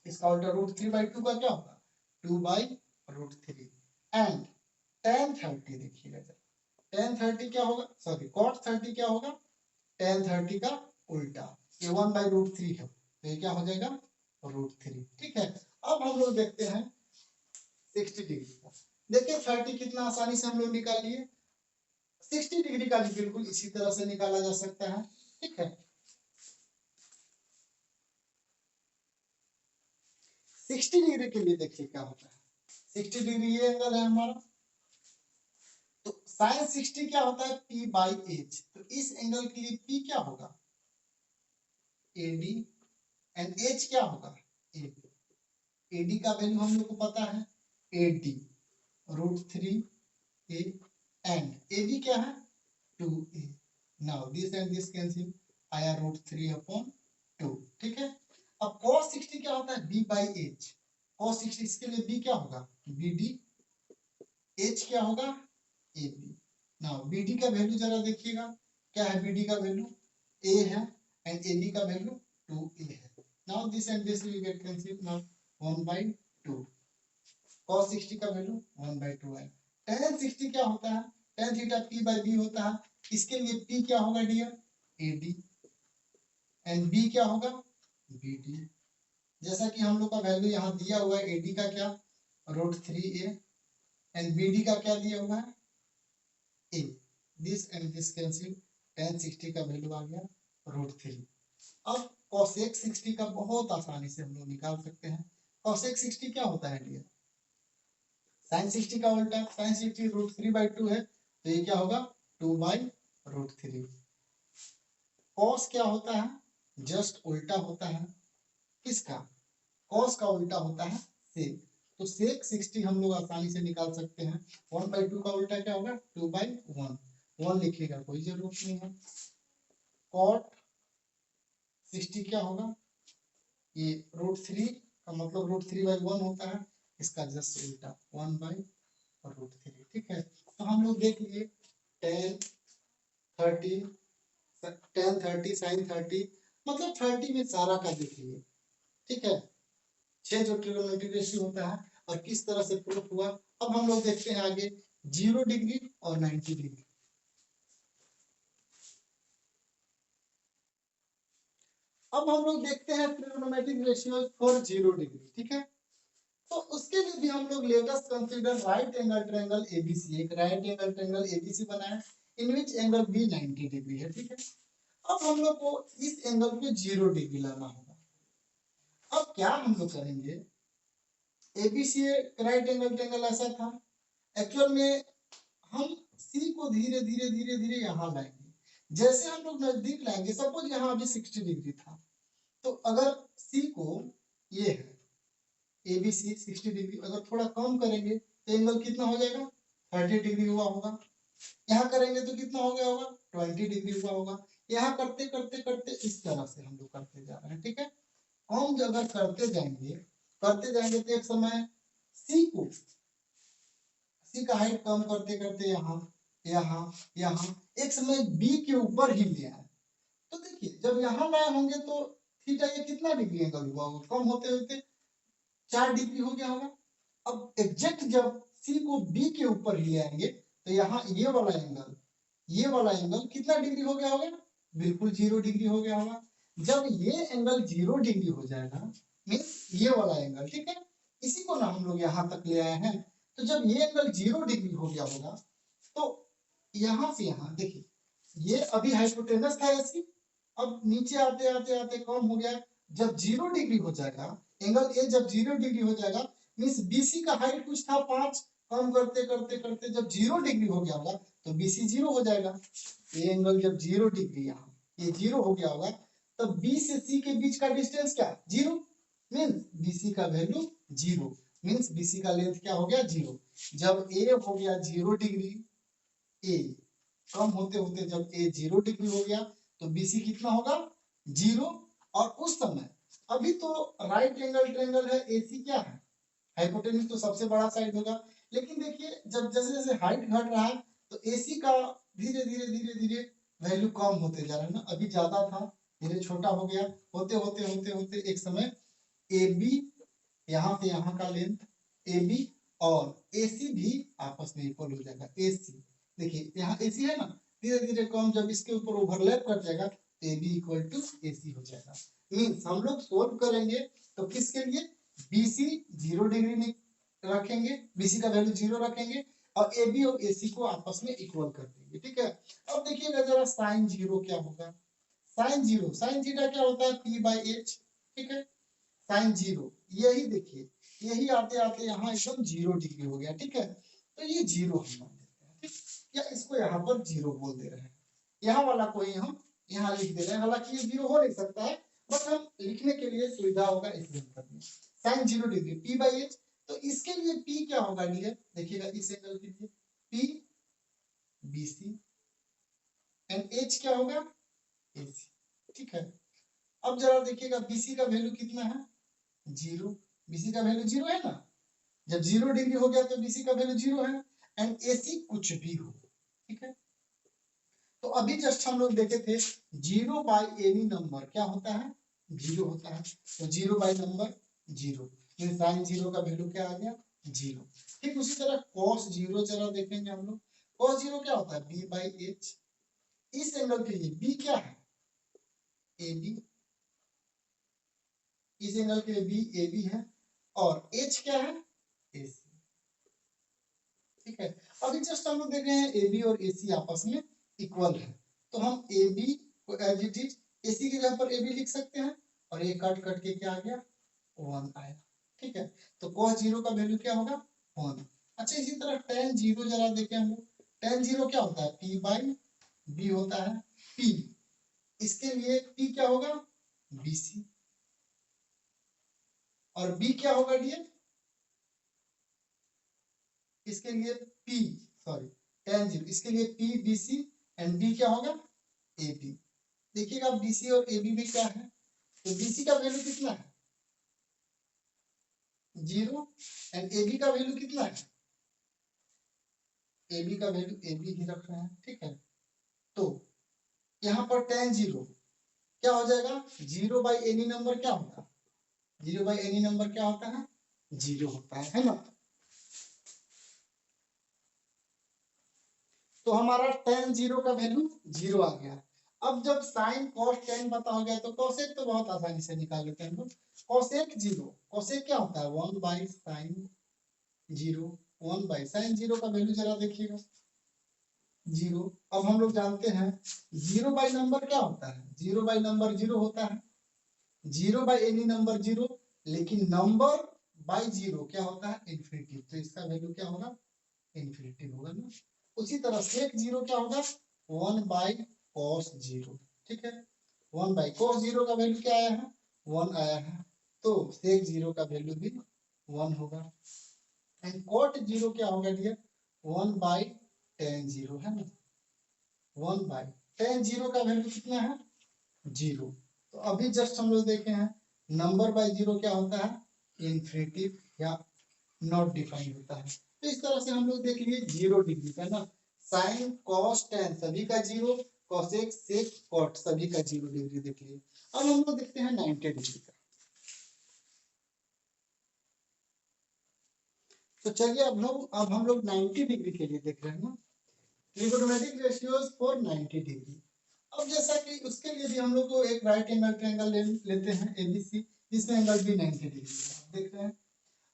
इसका उल्टा √3/2 का क्या होगा 2/√3, एंड tan 30 देखिएगा tan 30 क्या होगा, सॉरी cot 30 क्या होगा tan 30 का उल्टा, ये 1/√3 है तो ये क्या हो जाएगा √3, ठीक है। अब हम लोग देखते हैं 60 डिग्री का। देखिए 30 कितना आसानी से हम लोग निकाल लिए, 60 डिग्री का भी बिल्कुल इसी तरह से निकाला जा सकता है, ठीक है। 60 डिग्री के लिए देखिए क्या होता है, 60 डिग्री ये एंगल है हमारा, तो साइन 60 क्या होता है p बाई एच, तो इस एंगल के लिए p क्या होगा ए डी, एंड h क्या होगा ए बी। ए डी का वैल्यू हम लोग को पता है A D √3a, and A B क्या है 2a, now this and this cancel आया √3/2, ठीक है। अब cos 60 क्या होता है b बाई एच, cos 60 इसके लिए b क्या होगा बी डी, h क्या होगा A B. Now B D का वैल्यू जरा देखिएगा क्या है, बी डी का वैल्यू a है, एंड ए बी का वैल्यू 2a है, Now this and this will get cancelled. Now 1/2 cos 60 का वैल्यू 1/2 है। tan 60 क्या होता है? tan थीटा p/b होता है। इसके लिए p क्या होगा डियर? AD एंड b क्या होगा? BD। जैसा कि हम लोग का वैल्यू यहाँ दिया हुआ है, AD का क्या √3a एंड BD का क्या दिया हुआ है? A। This and this cancel, tan 60 का वैल्यू आ गया √3। अब cosec 60 का बहुत आसानी से हम लोग निकाल सकते हैं। cosec 60 क्या होता है डियर? sin 60 का उल्टा। sin 60 √3/2 है, तो ये क्या होगा? 2/√3। cos क्या होता है? जस्ट उल्टा होता है किसका? cos का उल्टा होता है sec। तो sec 60 हम लोग आसानी से निकाल सकते हैं। 1/2 का उल्टा क्या होगा? 2/1। 1 लिखने का कोई जरूरत नहीं है। cot 60 क्या होगा? ये √3 का मतलब √3/1 होता है, इसका जस्ट उल्टा 1/√3। ठीक है, तो हम लोग देख लिए tan 30 sin 30 मतलब 30 में सारा का देख लिए। ठीक है, 6 जो ट्रिग्नोमेट्रिक रेशियो होता है और किस तरह से प्रूफ हुआ। अब हम लोग देखते हैं आगे 0 डिग्री और 90 डिग्री। अब हम लोग देखते हैं ट्रिग्नोमेट्रिक रेशियो फॉर 0 डिग्री। ठीक है, तो उसके लिए भी हम लोग late us consider right angle triangle ABC. एक राइट एंगल ट्रायंगल एबीसी बनाया इन विच एंगल बी 90 डिग्री है। ठीक है, अब हम लोग को इस एंगल को 0 डिग्री लाना होगा। अब क्या हम लोग करेंगे? एबीसी राइट एंगल ट्रायंगल ऐसा था, एक्चुअल में हम सी को धीरे धीरे धीरे धीरे यहाँ लाएंगे। जैसे हम लोग नजदीक लाएंगे, सपोज यहाँ अभी 60 डिग्री था, तो अगर सी को ये है एबीसी 60 डिग्री, अगर थोड़ा कम करेंगे तो एंगल कितना हो जाएगा? 30 डिग्री हुआ होगा। यहाँ करेंगे तो कितना हो गया होगा? 20 डिग्री हुआ होगा। यहाँ करते करते करते इस तरह से हम लोग करते जा रहे हैं। ठीक है, हम अगर करते जाएंगे तो एक समय सी का हाइट कम करते करते यहाँ यहाँ यहाँ एक समय बी के ऊपर ही ले आए। तो देखिए जब यहाँ लाए होंगे तो थीटा ये कितना डिग्री एंगल हुआ होगा? कम होते होते 4 डिग्री हो गया होगा। अब एग्जैक्ट जब सी को बी के ऊपर ले आएंगे तो यहाँ ये वाला एंगल कितना डिग्री हो गया होगा? बिल्कुल 0 डिग्री हो गया होगा। जब ये एंगल 0 डिग्री हो जाएगा मीन्स ये वाला एंगल, ठीक है, इसी को ना हम लोग यहाँ तक ले आए हैं। तो जब ये एंगल 0 डिग्री हो गया होगा तो यहाँ से यहाँ देखिए ये अभी हाइपोटेनस था ऐसी, अब नीचे आते आते आते कम हो गया। जब 0 डिग्री हो जाएगा एंगल ए, जब 0 डिग्री हो जाएगा मीन्स बीसी का हाइट कुछ था 5, कम करते करते करते जब 0 डिग्री हो गया होगा तो बीसी 0 हो जाएगा। ये एंगल जब 0 डिग्री यहाँ ये 0 हो गया होगा तब बी से सी के बीच का डिस्टेंस क्या? 0 मीन्स बीसी का वैल्यू 0 मीन्स बीसी का लेंथ क्या हो गया? 0। जब ए हो गया 0 डिग्री, ए कम होते होते जब ए 0 डिग्री हो गया तो बीसी कितना होगा? 0। और उस समय अभी तो राइट एंगल ट्रायंगल है, एसी क्या है? हाइपोटेन्यूज तो सबसे बड़ा साइड होगा। लेकिन देखिए जब जैसे जैसे हाइट घट रहा है तो एसी का धीरे धीरे धीरे धीरे वैल्यू कम होते जा रहा है ना। अभी ज्यादा था धीरे छोटा हो गया, होते होते होते होते एक समय ए बी यहाँ से यहाँ का लेंथ ए बी और एसी भी आपस में इक्वल हो जाएगा। एसी देखिए यहाँ एसी है ना, धीरे धीरे कम, जब इसके ऊपर ओवरलैप कर जाएगा तो A B equal to AC हो जाएगा। मीन्स हम लोग सोल्व करेंगे तो किसके लिए? बीसी 0 डिग्री रखेंगे, बीसी का वैल्यू 0 रखेंगे और ए बी और एसी को आपस में इक्वल कर देंगे। ठीक है, अब देखिएगा जरा साइन 0 क्या होगा? साइन 0 साइन थीटा क्या होता है? p/h। ठीक है, साइन 0 यही देखिए यही आते आते यहाँ एकदम 0 डिग्री हो गया। ठीक है, तो ये 0 हम मान लेते हैं, ठीक, या इसको यहाँ पर 0 बोल दे रहे हैं। यहाँ वाला कोई हम यहाँ लिख दे रहे हैं, हालांकि ये 0 हो नहीं सकता है बट हम लिखने के लिए सुविधा होगा इसलिए कर दिए। साइन 0 डिग्री p/h, तो इसके लिए p क्या होगा डियर? देखिएगा इस एंगल के लिए p bc एंड h क्या होगा? ac। ठीक है, अब जरा देखिएगा bc का वैल्यू कितना है? 0। bc का वैल्यू 0 है ना, जब 0 डिग्री हो गया तो bc का वैल्यू 0 है एंड ac कुछ भी हो। ठीक है, तो अभी जस्ट हम लोग देखे थे 0 बाय एनी नंबर क्या होता है? जीरो होता है, तो zero by number zero, sine zero का वैल्यू क्या आ गया, जीरो। ठीक उसी तरह कॉस जीरो जरा देखेंगे हम लोग, कॉस जीरो क्या होता है, बी बाई एच। इस एंगल के लिए बी क्या है, ए बी, इस एंगल के लिए बी ए बी है, और एच क्या है, ए सी। ठीक है, अभी जस्ट हम लोग देख रहे हैं ए बी और ए सी आपस में इक्वल है, तो हम ए बी को एज इट इज ए सी की जगह पर ए बी लिख सकते हैं, और ये कट कट के क्या आ गया, वन आएगा। ठीक है, तो cos जीरो का वैल्यू क्या होगा, वन। अच्छा इसी तरह tan जीरो जरा देखें हम लोग, tan जीरो क्या होता है, p बाई बी होता है, p, इसके लिए p क्या होगा, bc, और b क्या होगा डियर, इसके लिए p, सॉरी tan जीरो, इसके लिए p bc एंड b क्या होगा, ab। देखिएगा bc और ab में क्या है, तो bc का वैल्यू कितना है, जीरो, एंड ab का वैल्यू कितना है, ab का वैल्यू ab ही रख रहे हैं। ठीक है, तो यहाँ पर tan जीरो क्या हो जाएगा, जीरो बाई एनी नंबर क्या होता है, जीरो बाई एनी नंबर क्या होता है, जीरो होता है ना। तो हमारा tan जीरो का वैल्यू जीरो आ गया। अब जब साइन कॉस tan पता हो गया तो कोसेक तो बहुत आसानी से निकाल लेते हैं हम लोग। कोसेक जीरो, कोसेक क्या होता है, one by sine zero, one by sine zero का वैल्यू जरा देखिएगा, जीरो। अब हम लोग जानते हैं जीरो बाई नंबर क्या होता है, जीरो बाई नंबर जीरो होता है, zero by any number zero, लेकिन नंबर बाई जीरो क्या होता है, इन्फिनिटी, तो इसका वैल्यू क्या होगा, इन्फिनिटी होगा ना। उसी तरह सेक जीरो क्या होगा, वन बाई कॉस जीरो। ठीक है, वन बाई कॉस जीरो का वैल्यू क्या आया है, वन आया है, तो सेक जीरो का वैल्यू भी वन होगा। एंड कॉट जीरो क्या होगा dear, one by tan zero है ना, वन बाई टेन जीरो का वैल्यू कितना है, जीरो। तो अभी जस्ट हम लोग देखे हैं नंबर बाय जीरो क्या होता है, इन्फिनिटिव या नॉट डिफाइंड होता है। तो इस तरह से हम लोग देख लिए जीरो डिग्री का ना, साइन कॉस टेन सभी का जीरो, कॉसेक सेक कॉट सभी का जीरो डिग्री देख लिए। अब हम लोग देखते हैं 90 डिग्री का। तो चलिए अब हम लोग 90 डिग्री के लिए देख रहे हैं ना, ट्रिगोनोमेट्रिक रेशियोज फॉर 90 डिग्री। अब जैसा कि उसके लिए भी हम लोग को एक राइट एंगल ट्रायंगल लेते हैं एबीसी, जिसमें एंगल भी 90 डिग्री है, आप देख रहे हैं।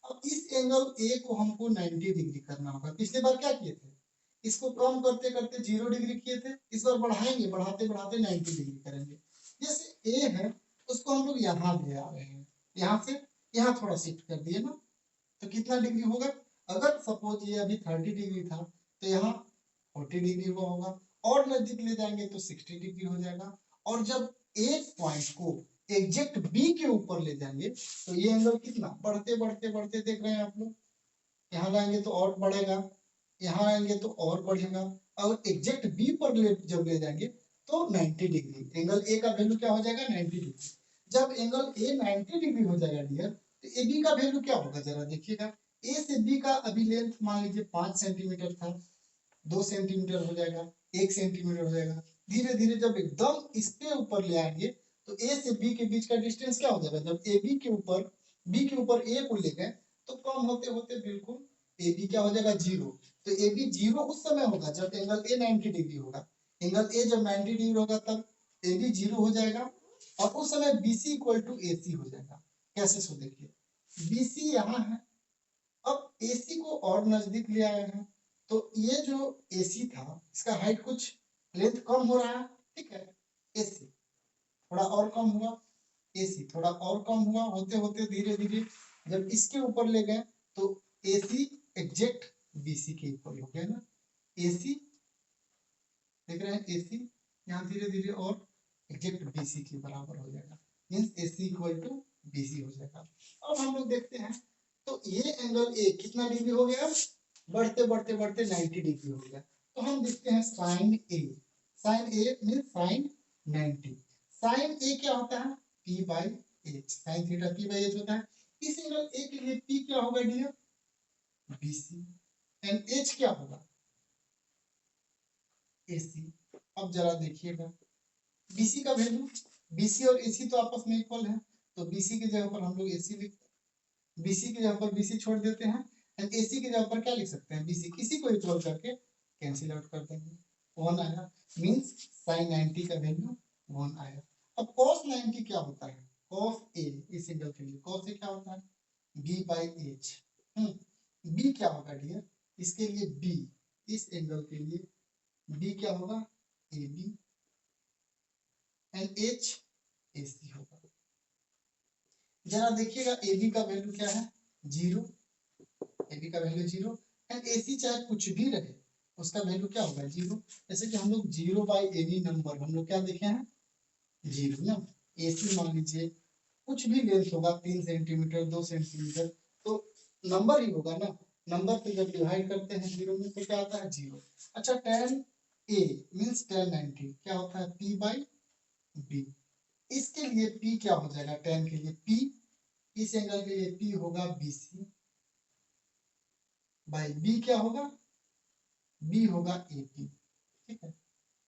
अब इस एंगल ए को हमको 90 डिग्री करना होगा। पिछली बार क्या किए थे, इसको कम करते करते 0 डिग्री किए थे, इस बार बढ़ाएंगे, बढ़ाते बढ़ाते 90 डिग्री करेंगे। जैसे ए है उसको हम लोग यहाँ ले आ रहे हैं, यहाँ से यहाँ थोड़ा शिफ्ट कर दिए ना, तो कितना डिग्री होगा, अगर सपोज ये अभी 30 डिग्री था तो यहाँ 40 डिग्री को होगा, और नजदीक ले जाएंगे तो 60 डिग्री हो जाएगा। और जब एक पॉइंट को एग्जैक्ट बी के ऊपर ले जाएंगे तो ये एंगल कितना बढ़ते बढ़ते बढ़ते देख रहे हैं आप लोग, यहाँ लाएंगे तो और बढ़ेगा, यहाँ आएंगे तो और बढ़ेगा, और एग्जैक्ट बी पर जब ले जाएंगे तो 90 डिग्री, एंगल ए का वैल्यू क्या हो जाएगा, 90 डिग्री। जब एंगल ए 90 डिग्री हो जाएगा डियर, तो ए बी का वैल्यू क्या होगा जरा देखिएगा। ए से बी का अभी लेंथ मान लीजिए 5 सेंटीमीटर था, 2 सेंटीमीटर हो जाएगा, 1 सेंटीमीटर हो जाएगा। धीरे धीरे जब एकदम इसके ऊपर ले आएंगे तो ए से बी के बीच का डिस्टेंस क्या हो जाएगा, जब ए बी के ऊपर ए को ले गए तो कम होते होते बिल्कुल ए बी क्या हो जाएगा, जीरो। तो ए बी जीरो उस समय होगा जब एंगल ए 90 डिग्री होगा, एंगल ए जब 90 डिग्री होगा तब ए बी जीरो हो जाएगा, और उस समय बी सी इक्वल टू ए सी हो जाएगा। कैसे, सो देखिए बी सी यहाँ है, अब ए सी को और नजदीक ले आए हैं, तो ये जो AC था इसका हाइट कुछ लेंथ कम हो रहा है, ठीक है, AC थोड़ा और कम हुआ, AC थोड़ा और कम हुआ, होते होते धीरे धीरे जब इसके ऊपर ले गए तो AC एग्जैक्ट BC के इक्वल हो गया ना, AC देख रहे हैं AC यहाँ धीरे धीरे और एग्जैक्ट BC के बराबर हो जाएगा, means AC equal to BC हो जाएगा। अब हम लोग देखते हैं तो ये एंगल ए कितना डिग्री हो गया, बढ़ते बढ़ते बढ़ते 90 डिग्री हो गया। तो हम देखते हैं साइन ए, साइन ए मींस साइन 90, साइन ए क्या होता है, p by H, sine theta p by H होता है। इस एंगल ए के लिए p क्या होगा डियर, BC, एंड h क्या होगा, AC। अब जरा देखिएगा BC का वैल्यू BC और AC तो आपस में इक्वल है, तो BC की जगह पर हम लोग AC लिख, BC की जगह पर BC छोड़ देते हैं एंड AC की जगह पर क्या लिख सकते हैं, BC, इसी को इक्वल करके कैंसिल आउट कर देंगे, 1 आया, मींस sin 90 का वैल्यू 1 आया। अब cos 90 क्या होता है, cos A, इस एंगल के लिए cos A क्या होता है, B/H। B क्या होगा डियर, इसके लिए B, इस एंगल के लिए B क्या होगा, AB एंड H AC होगा। जरा देखिएगा AB का वैल्यू क्या है, 0, AB का वैल्यू 0 एंड AC चाहे कुछ भी रहे उसका वैल्यू क्या होगा, 0। जैसे कि हम लोग 0/AB नंबर हम लोग क्या देखे हैं, 0 ना। AC मान लीजिए कुछ भी लेंथ होगा, 3 सेंटीमीटर 2 सेंटीमीटर, तो नंबर ही होगा ना, नंबर से जब डिवाइड करते हैं 0 में तो क्या आता है, 0। अच्छा tan A मींस tan 90 क्या होता है, P/B। इसके लिए P क्या हो जाएगा, tan के लिए P, इस एंगल के लिए P होगा BC बाई B क्या होगा, B होगा AP, ठीक है।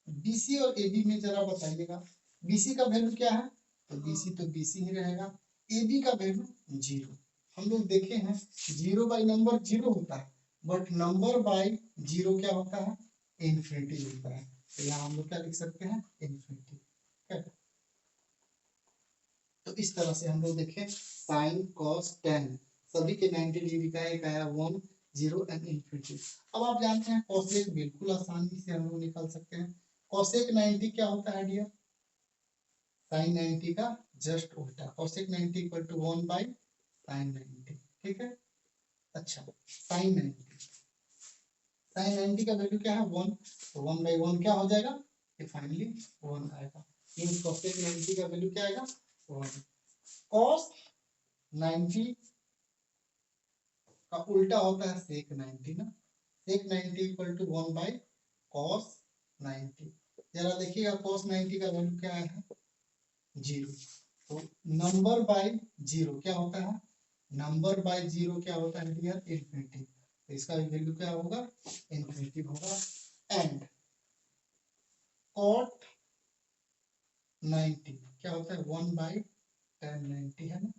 BC और AB में जरा बताइएगा, BC का वैल्यू क्या है, तो BC तो BC ही रहेगा, AB का वैल्यू 0। हम लोग देखे हैं 0 बाई नंबर 0 होता है, बट नंबर बाई 0 क्या होता है, इन्फिनिटी होता है, तो यहाँ हम लोग क्या लिख सकते हैं, इन्फिनिटी। तो इस तरह से हम लोग देखें साइन कॉस टेन सभी के 90 डिग्री का एक आया 1 0 एंड इन्फिनिटी। अब आप जानते हैं कोसेक बिल्कुल आसानी से हम लोग निकाल सकते हैं। कोसेक 90 क्या होता है डियर, साइन 90 का जस्ट उल्टा, cosec 90 equal to 1 by sine 90, ठीक है। अच्छा साइन 90 का वैल्यू क्या है 1, तो 1 बाई 1 क्या हो जाएगा, ये फाइनली 1 आएगा, मींस कोसेक 90 का वैल्यू क्या आएगा 1। कॉस 90 का उल्टा होता है सेक 90 ना, सेक 90 इक्वल टू 1 बाई कॉस 90। जरा देखिएगा कॉस 90 का वैल्यू क्या है 0, तो नंबर बाय 0 क्या होता है, नंबर बाय 0 क्या होता है डियर, इन्फिनिटी, तो इसका वैल्यू क्या होगा, इन्फिनिटी होगा। एंड कॉट 90 क्या होता है 1 बाई tan 90 है ना,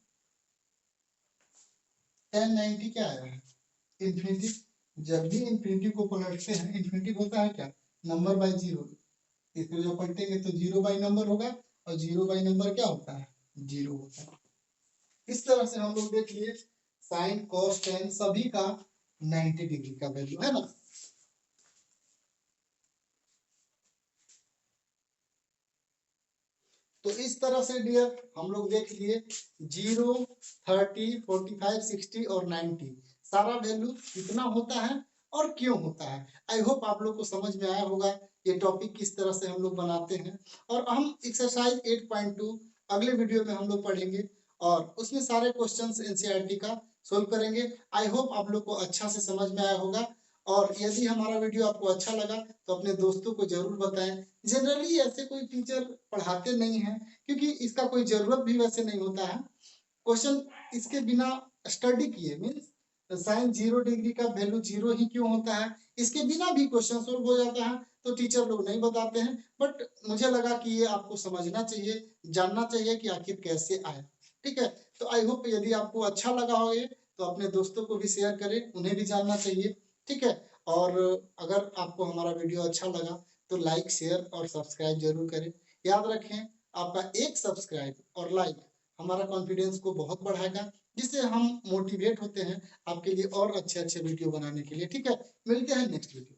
tan 90 क्या आया है इन्फिनिटी। जब भी इन्फिनिटी को पलटते हैं इन्फिनिटी होता है क्या, नंबर बाय 0, इसको जब पलटेंगे तो 0 बाई नंबर होगा और 0 बाई नंबर क्या होता है, 0 होता है। इस तरह से हम लोग देख लिए साइन कॉस टेन सभी का 90 डिग्री का वैल्यू है ना। तो इस तरह से डियर हम लोग देख लिए 0 30 45 60 और 90 सारा वैल्यू कितना होता है और क्यों होता है। आई होप आप लोग को समझ में आया होगा ये टॉपिक किस तरह से हम लोग बनाते हैं। और हम एक्सरसाइज 8.2 अगले वीडियो में हम लोग पढ़ेंगे और उसमें सारे क्वेश्चंस एनसीईआरटी का सोल्व करेंगे। आई होप आप लोग को अच्छा से समझ में आया होगा और यदि हमारा वीडियो आपको अच्छा लगा तो अपने दोस्तों को जरूर बताएं। जनरली ऐसे कोई टीचर पढ़ाते नहीं है क्योंकि इसका कोई जरूरत भी वैसे नहीं होता है। क्वेश्चन इसके बिना स्टडी किए मींस साइन 0 डिग्री का वैल्यू 0 ही क्यों होता है, इसके बिना भी क्वेश्चन सोल्व हो जाता है, तो टीचर लोग नहीं बताते हैं। बट मुझे लगा कि ये आपको समझना चाहिए, जानना चाहिए कि आखिर कैसे आया, ठीक है। तो आई होप यदि आपको अच्छा लगा हो ये तो अपने दोस्तों को भी शेयर करें, उन्हें भी जानना चाहिए, ठीक है। और अगर आपको हमारा वीडियो अच्छा लगा तो लाइक शेयर और सब्सक्राइब जरूर करें। याद रखें आपका एक सब्सक्राइब और लाइक हमारा कॉन्फिडेंस को बहुत बढ़ाएगा, जिससे हम मोटिवेट होते हैं आपके लिए और अच्छे अच्छे वीडियो बनाने के लिए, ठीक है। मिलते हैं नेक्स्ट वीडियो।